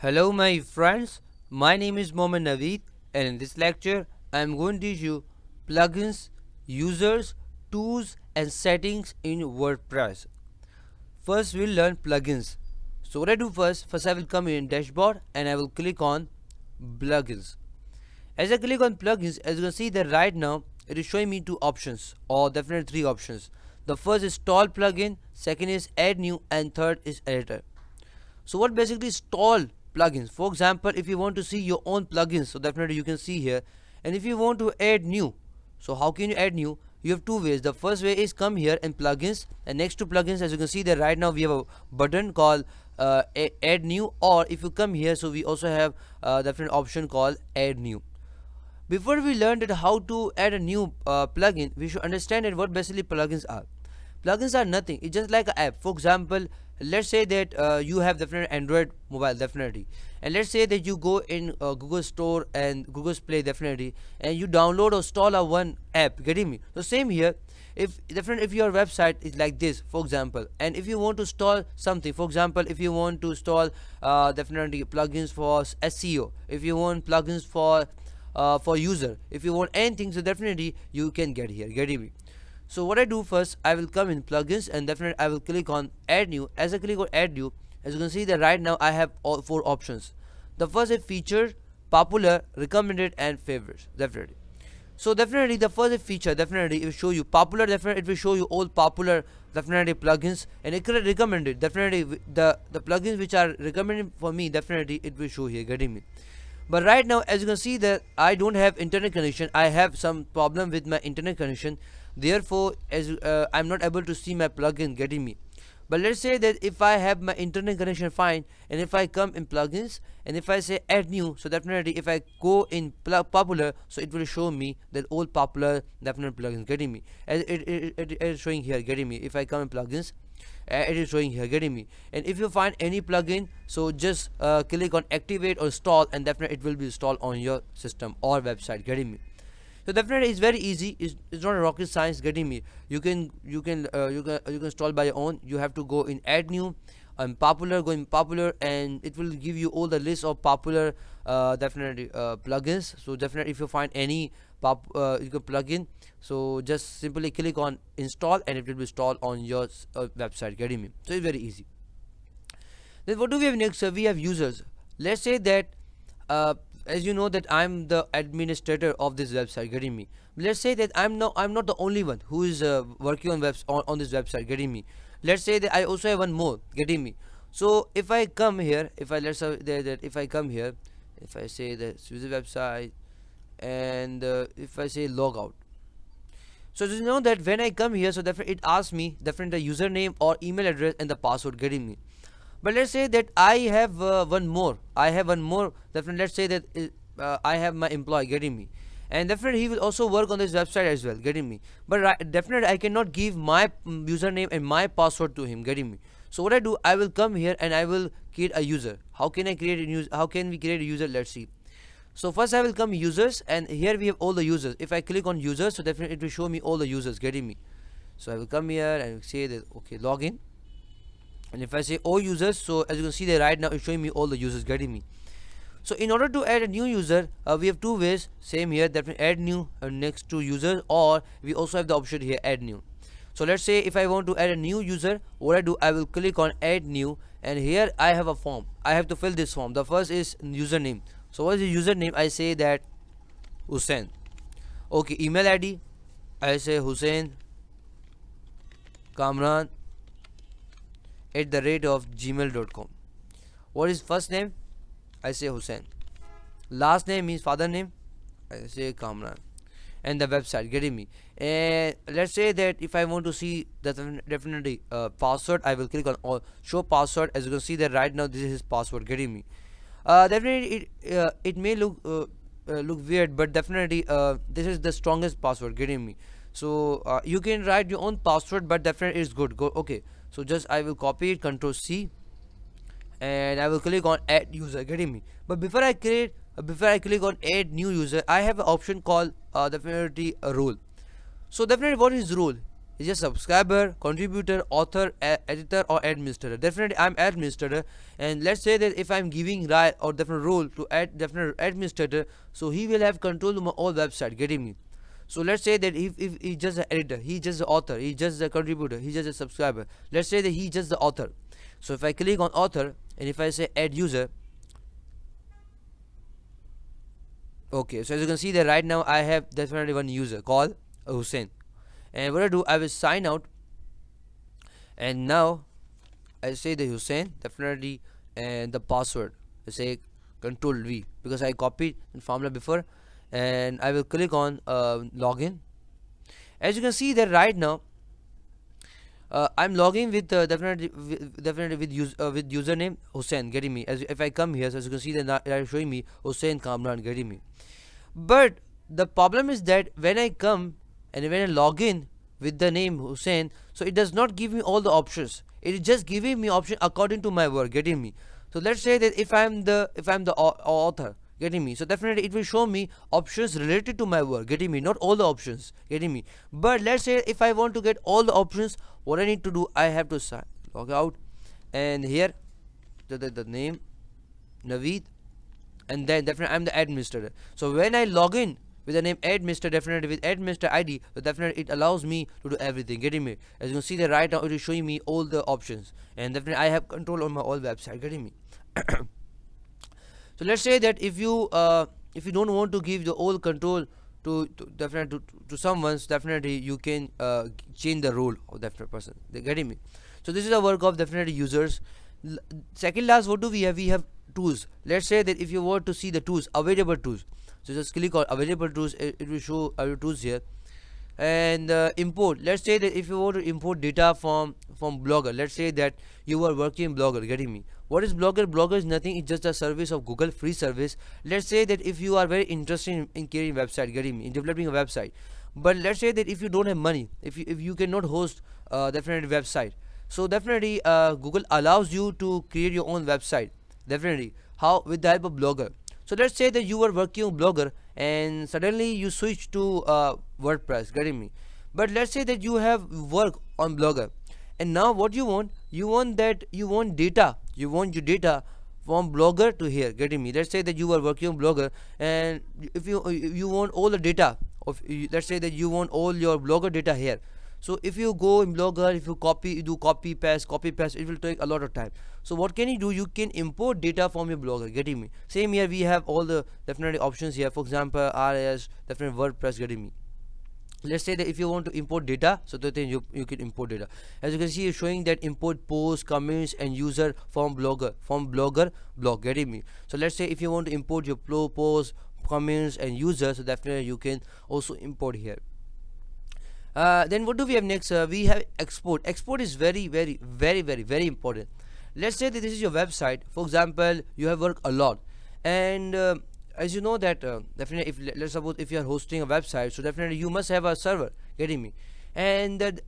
Hello my friends, my name is Mohammed Naveed and in this lecture I am going to teach you plugins, users, tools and settings in WordPress. First we'll learn plugins. So what I do first I will come in dashboard and I will click on plugins. As I click on plugins, as you can see that right now it is showing me two options or definitely three options. The first is install plugin, second is add new and third is editor. So what basically install plugins? For example, if you want to see your own plugins, so definitely you can see here. And if you want to add new, so how can you add new? You have two ways. The first way is come here in plugins, and next to plugins, as you can see that right now we have a button called add new, or if you come here, so we also have a different option called add new. Before we learn that how to add a new plugin, we should understand that what basically plugins are. Plugins are nothing, it's just like an app. For example, let's say that you have definitely Android mobile definitely, and let's say that you go in Google Store and Google Play definitely, and you download or install a one app, getting me? So same here, if your website is like this for example, and if you want to install something, for example if you want to install definitely plugins for SEO, if you want plugins for user, if you want anything, so definitely you can get here, getting me? So what I do first, I will come in plugins and definitely I will click on add new. As I click on add new, as you can see that right now I have all four options. The first is feature, popular, recommended and favorites, definitely. So definitely the first feature, definitely it will show you popular, definitely it will show you all popular definitely plugins, and it can recommend it, definitely the plugins which are recommended for me, definitely it will show here, getting me? But right now as you can see that I don't have internet connection, I have some problem with my internet connection, therefore as I'm not able to see my plugin, getting me? But let's say that if I have my internet connection fine, and if I come in plugins and if I say add new, so definitely if I go in popular, so it will show me that all popular definite plugins, getting me? As it is showing here, getting me? If I come in plugins, it is showing here, getting me? And if you find any plugin, so just click on activate or install, and definitely it will be installed on your system or website, getting me? So definitely it's very easy, it's not a rocket science, getting me? You can install by your own. You have to go in add new and popular, go in popular, and it will give you all the list of popular definitely plugins. So definitely if you find any you can plug in, so just simply click on install and it will be installed on your website, getting me? So it's very easy. Then what do we have next? We have users. Let's say that as you know that I'm the administrator of this website, getting me? Let's say that I'm not the only one who is working on this website, getting me? Let's say that I also have one more, getting me? So if I come here, if I let's say that if I come here, if I say that user website, and if I say logout, so you know that when I come here, so definitely it asks me definitely the username or email address and the password, getting me? But let's say that I have one more, definitely. Let's say that I have my employee, getting me? And definitely he will also work on this website as well, getting me? But definitely I cannot give my username and my password to him, getting me? So what I do, I will come here and I will create a user. How can I create a user? How can we create a user? Let's see. So first I will come users, and here we have all the users. If I click on users, so definitely it will show me all the users, getting me? So I will come here and say that okay, login, and if I say all users, so as you can see that right now it's showing me all the users, getting me? So in order to add a new user, we have two ways, same here, that we add new next to users, or we also have the option here add new. So let's say if I want to add a new user, what I do, I will click on add new, and here I have a form. I have to fill this form. The first is username. So what is the username? I say that Hussein. Okay, email ID, I say Hussein Kamran @gmail.com. What is first name? I say Hussein. Last name means father name, I say Kamran. And the website, getting me? And let's say that if I want to see that definitely password, I will click on show password. As you can see that right now this is his password, getting me? Definitely it may look weird, but definitely this is the strongest password, getting me? So you can write your own password, but definitely it's good. Okay, so just I will copy it, Control C, and I will click on add user, getting me? But before I click on add new user, I have an option called definitely a role. So definitely what is role? is a subscriber, contributor, author, editor, or administrator. Definitely I'm administrator, and let's say that if I'm giving right or different role to definite administrator, so he will have control of my whole website, getting me. So let's say that if he's just an editor, he's just the author, he's just the contributor, he's just a subscriber. Let's say that he's just the author. So if I click on author and if I say add user, okay, so as you can see that right now I have definitely one user called Hussein. And what I do, I will sign out, and now I say the Hussein definitely, and the password I say control V because I copied the formula before, and I will click on login. As you can see that right now I'm logging with definitely with username Hussein, getting me. As if I come here, so as you can see that they are showing me Hussein Kamran, getting me. But the problem is that when I come and when I log in with the name Hussein, so it does not give me all the options. It is just giving me option according to my work, getting me. So let's say that if I'm the author, getting me, so definitely it will show me options related to my work, getting me, not all the options, getting me. But let's say if I want to get all the options, what I need to do, I have to log out, and here the name Naveed, and then definitely I'm the administrator. So when I log in with the name administrator, definitely with administrator ID, so definitely it allows me to do everything, getting me. As you can see that right now it is showing me all the options, and definitely I have control on my whole website, getting me. So let's say that if you don't want to give the whole control to definitely to someone, so definitely you can change the role of that person. They getting me. So this is a work of definitely users. Second last, what do we have? We have tools. Let's say that if you want to see the tools, available tools, so just click on available tools. It will show our tools here. And import, let's say that if you want to import data from Blogger, let's say that you are working in Blogger, getting me. What is Blogger? Blogger is nothing, it's just a service of Google, free service. Let's say that if you are very interested in creating website, getting me, in developing a website, but let's say that if you don't have money, if you cannot host definitely website, so definitely Google allows you to create your own website, definitely, how, with the help of Blogger. So let's say that you were working on Blogger and suddenly you switch to WordPress, getting me. But let's say that you have work on Blogger, and now what you want, you want data, you want your data from Blogger to here, getting me. Let's say that you are working on Blogger, and if you want all the data of, let's say that you want all your Blogger data here. So if you go in Blogger, if you do copy paste, it will take a lot of time. So what can you do? You can import data from your Blogger, getting me. Same here, we have all the definitely options here. For example, RS, definitely WordPress, getting me. Let's say that if you want to import data, so that then you can import data. As you can see, it's showing that import posts, comments, and user from Blogger blog, getting me. So let's say if you want to import your posts, comments, and users, so definitely you can also import here. Then what do we have next? We have export. Export is very important. Let's say that this is your website. For example, you have worked a lot, and as you know that definitely, if let's suppose if you are hosting a website, so definitely you must have a server, getting me. And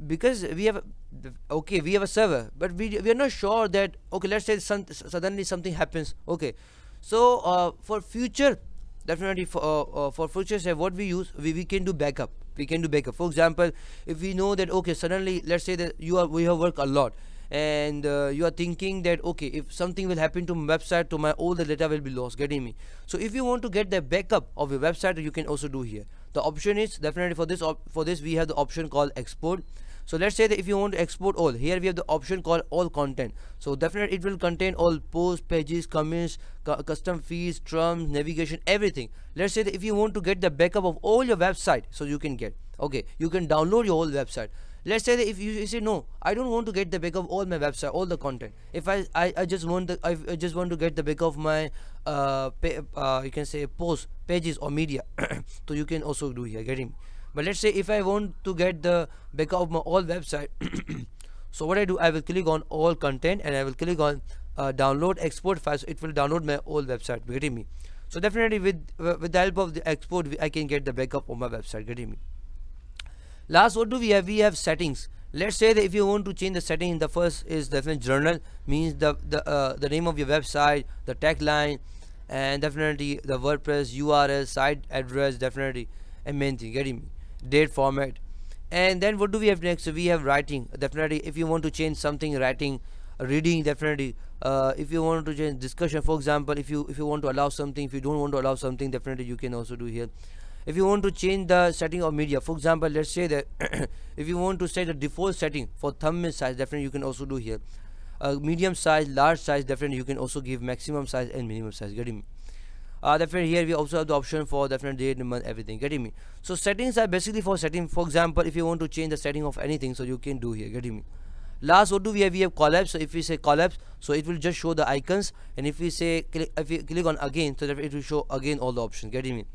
because we have we have a server, but we are not sure that, okay, let's say suddenly something happens, okay. So for future, definitely for future, say what we use, we can do backup. For example, if we know that, okay, suddenly let's say that we have worked a lot, and you are thinking that, okay, if something will happen to my website, to my all the data will be lost, getting me. So if you want to get the backup of your website, you can also do here. The option is definitely for this we have the option called export. So let's say that if you want to export all, here we have the option called all content. So definitely it will contain all posts, pages, comments, custom feeds, terms, navigation, everything. Let's say that if you want to get the backup of all your website, so you can get, okay, you can download your whole website. Let's say that if you say, no, I don't want to get the backup of all my website, all the content. If I just want I just want to get the backup of my you can say posts, pages, or media. So you can also do here, getting. But let's say if I want to get the backup of my all website, so what I do, I will click on all content, and I will click on download export files. It will download my whole website, getting me. So definitely with the help of the export, I can get the backup of my website, getting me. Last, what do we have? We have settings. Let's say that if you want to change the setting, the first is definitely journal, means the name of your website, the tagline, and definitely the WordPress URL, site address, definitely, and main thing, getting me, date format. And then what do we have next? So we have writing. Definitely, if you want to change something, writing, reading, definitely. If you want to change discussion, for example, if you want to allow something, if you don't want to allow something, definitely you can also do here. If you want to change the setting of media, for example, let's say that if you want to set the default setting for thumbnail size, definitely you can also do here. Medium size, large size, definitely you can also give maximum size and minimum size. Getting me? Definitely here we also have the option for different date, month, everything. Getting me? So settings are basically for setting. For example, if you want to change the setting of anything, so you can do here. Getting me? Last, what do we have? We have collapse. So if we say collapse, so it will just show the icons, and if we say if you click on again, so that it will show again all the options. Getting me?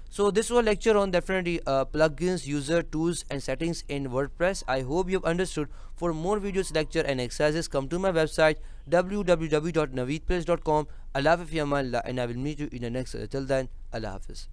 So this was a lecture on definitely plugins, user tools and settings in WordPress. I hope you've understood. For more videos, lecture and exercises, come to my website www.naveedpress.com. Allah Hafiz, and I will meet you in the next. Till then, Allah Hafiz.